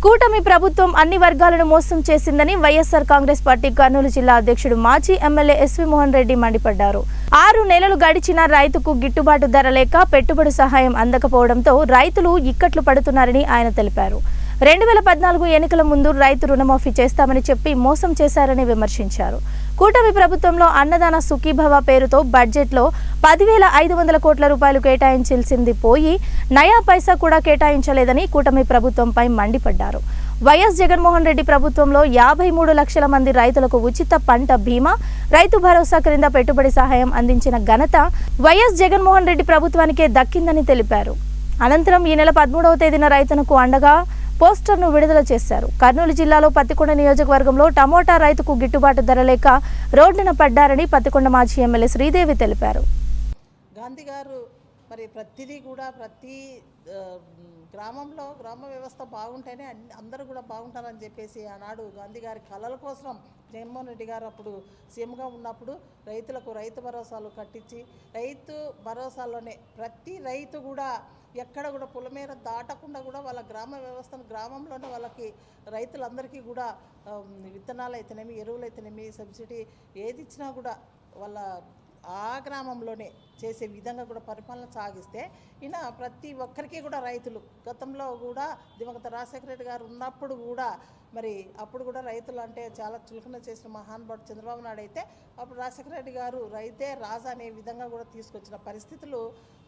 కూటమి ప్రభుత్వం అన్ని వర్గాలను మోసం చేసిందని వైఎస్ఆర్ కాంగ్రెస్ పార్టీ కర్నూలు జిల్లా అధ్యక్షుడు మాజీ ఎమ్మెల్యే ఎస్వి మోహన్ రెడ్డి మండిపడ్డారు. 6 నెలలు గడిచినా రైతుకు గిట్టుబాటు ధర లేక పెట్టుబడి సహాయం అందకపోవడంతో రైతులు ఇక్కట్లు పడుతున్నారని ఆయన తెలిపారు. 2014 ఎన్నికల ముందు రైతు రుణమాఫీ చేస్తామని చెప్పి మోసం చేశారని విమర్శించారు. కూటమి ప్రభుత్వంలో అన్నదాన సుఖీభవ పేరుతో బడ్జెట్లో 10,500 కోట్ల రూపాయలు కేటాయించాల్సింది పోయి నయా పైసా కూడా కేటాయించలేదని కూటమి ప్రభుత్వంపై మండిపడ్డారు. వైఎస్ జగన్మోహన్ రెడ్డి ప్రభుత్వంలో 53 లక్షల మంది రైతులకు ఉచిత పంట బీమా, రైతు భరోసా క్రింద పెట్టుబడి సహాయం అందించిన ఘనత వైఎస్ జగన్మోహన్ రెడ్డి ప్రభుత్వానికే దక్కిందని తెలిపారు. అనంతరం ఈ నెల 13వ తేదీన రైతులకు అండగా పోస్టర్ను విడుదల చేశారు. కర్నూలు జిల్లాలో పత్తికొండ నియోజకవర్గంలో టమోటా రైతుకు గిట్టుబాటు ధర లేక రోడ్డున పడ్డారని పత్తికొండ మాజీ ఎమ్మెల్యే శ్రీదేవి తెలిపారు. గాంధీ గారు మరి ప్రతిదీ కూడా ప్రతి గ్రామంలో గ్రామ వ్యవస్థ బాగుంటేనే అందరూ కూడా బాగుంటారని చెప్పేసి ఆనాడు గాంధీ గారి కళల కోసం జగన్మోహన్ రెడ్డి గారు అప్పుడు సీఎంగా ఉన్నప్పుడు రైతులకు రైతు భరోసాలు కట్టించి రైతు భరోసాలోనే ప్రతి రైతు కూడా ఎక్కడ కూడా పులమేర దాటకుండా కూడా వాళ్ళ గ్రామ వ్యవస్థను గ్రామంలోనే వాళ్ళకి రైతులందరికీ కూడా విత్తనాలు అయితేనేమి, ఎరువులు అయితేనేమి, సబ్సిడీ ఏది ఇచ్చినా కూడా వాళ్ళ ఆ గ్రామంలోనే చేసే విధంగా కూడా పరిపాలన సాగిస్తే ఈయన ప్రతి ఒక్కరికి కూడా రైతులు గతంలో కూడా దివంగత రాజశేఖర రెడ్డి గారు ఉన్నప్పుడు కూడా మరి అప్పుడు కూడా రైతులు అంటే చాలా చులకన చేసిన మహానుభావుడు చంద్రబాబు నాయుడు అయితే అప్పుడు రాజశేఖర రెడ్డి గారు రైతే రాజు అనే విధంగా కూడా తీసుకొచ్చిన పరిస్థితులు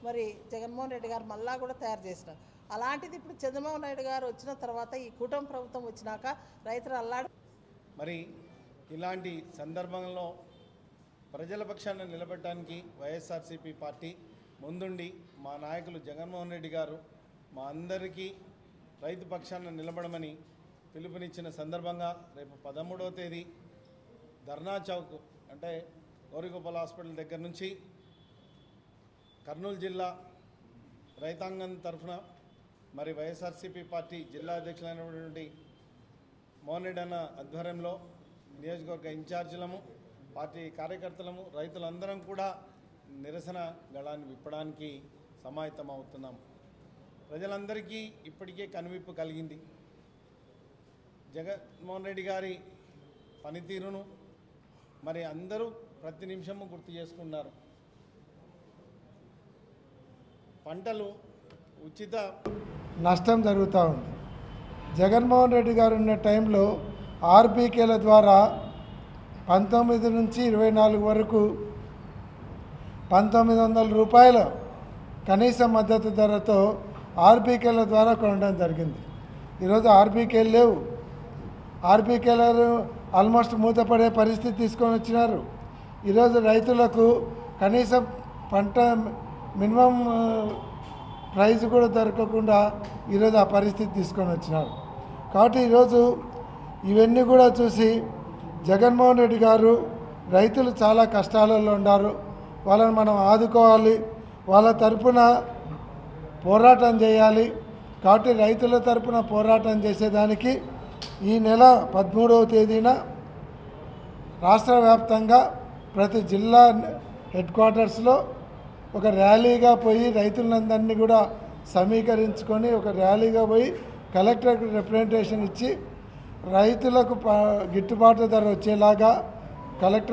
మరి జగన్మోహన్ రెడ్డి గారు మళ్ళా కూడా తయారు చేసినారు. అలాంటిది ఇప్పుడు చంద్రబాబు నాయుడు గారు వచ్చిన తర్వాత ఈ కూటమి ప్రభుత్వం వచ్చినాక రైతులు అల్లాడు. మరి ఇలాంటి సందర్భంలో ప్రజల పక్షాన్ని నిలబెట్టడానికి వైఎస్ఆర్సీపీ పార్టీ ముందుండి మా నాయకులు జగన్మోహన్ రెడ్డి గారు మా అందరికీ రైతు పక్షాన్ని నిలబడమని పిలుపునిచ్చిన సందర్భంగా రేపు 13వ తేదీ ధర్నా చౌక్ అంటే గౌరీగోపాల్ హాస్పిటల్ దగ్గర నుంచి కర్నూలు జిల్లా రైతాంగం తరఫున మరి వైఎస్ఆర్సీపీ పార్టీ జిల్లా అధ్యక్షులైనటువంటి మోహన్ రెడ్డి అన్న ఆధ్వర్యంలో నియోజకవర్గ ఇన్ఛార్జీలము, పార్టీ కార్యకర్తలము, రైతులందరం కూడా నిరసన గళాన్ని విప్పడానికి సమాయత్తం అవుతున్నాం. ప్రజలందరికీ ఇప్పటికే కనువిప్పు కలిగింది. జగన్మోహన్ రెడ్డి గారి పనితీరును మరి అందరూ ప్రతి నిమిషము గుర్తు చేసుకున్నారు. పంటలు ఉచిత నష్టం జరుగుతూ ఉంది. జగన్మోహన్ రెడ్డి గారు ఉన్న టైంలో ఆర్బీకేల ద్వారా 19 నుంచి 24 వరకు 1900 రూపాయల కనీస మద్దతు ధరతో ఆర్బీకేల ద్వారా కొనడం జరిగింది. ఈరోజు ఆర్బీకేలు లేవు. ఆర్బీకేలు ఆల్మోస్ట్ మూతపడే పరిస్థితి తీసుకొని వచ్చినారు. ఈరోజు రైతులకు కనీసం పంట మినిమం ప్రైస్ కూడా దొరకకుండా ఈరోజు ఆ పరిస్థితి తీసుకొని వచ్చినారు. కాబట్టి ఈరోజు ఇవన్నీ కూడా చూసి జగన్మోహన్ రెడ్డి గారు రైతులు చాలా కష్టాలలో ఉన్నారు, వాళ్ళని మనం ఆదుకోవాలి, వాళ్ళ తరపున పోరాటం చేయాలి. కాబట్టి రైతుల తరపున పోరాటం చేసేదానికి ఈ నెల 13వ తేదీన రాష్ట్ర వ్యాప్తంగా ప్రతి జిల్లా హెడ్ క్వార్టర్స్లో ఒక ర్యాలీగా పోయి రైతులందరినీ కూడా సమీకరించుకొని ఒక ర్యాలీగా పోయి కలెక్టర్కి రిప్రజెంటేషన్ ఇచ్చి రైతులకు గిట్టుబాటు ధర వచ్చేలాగా కలెక్టర్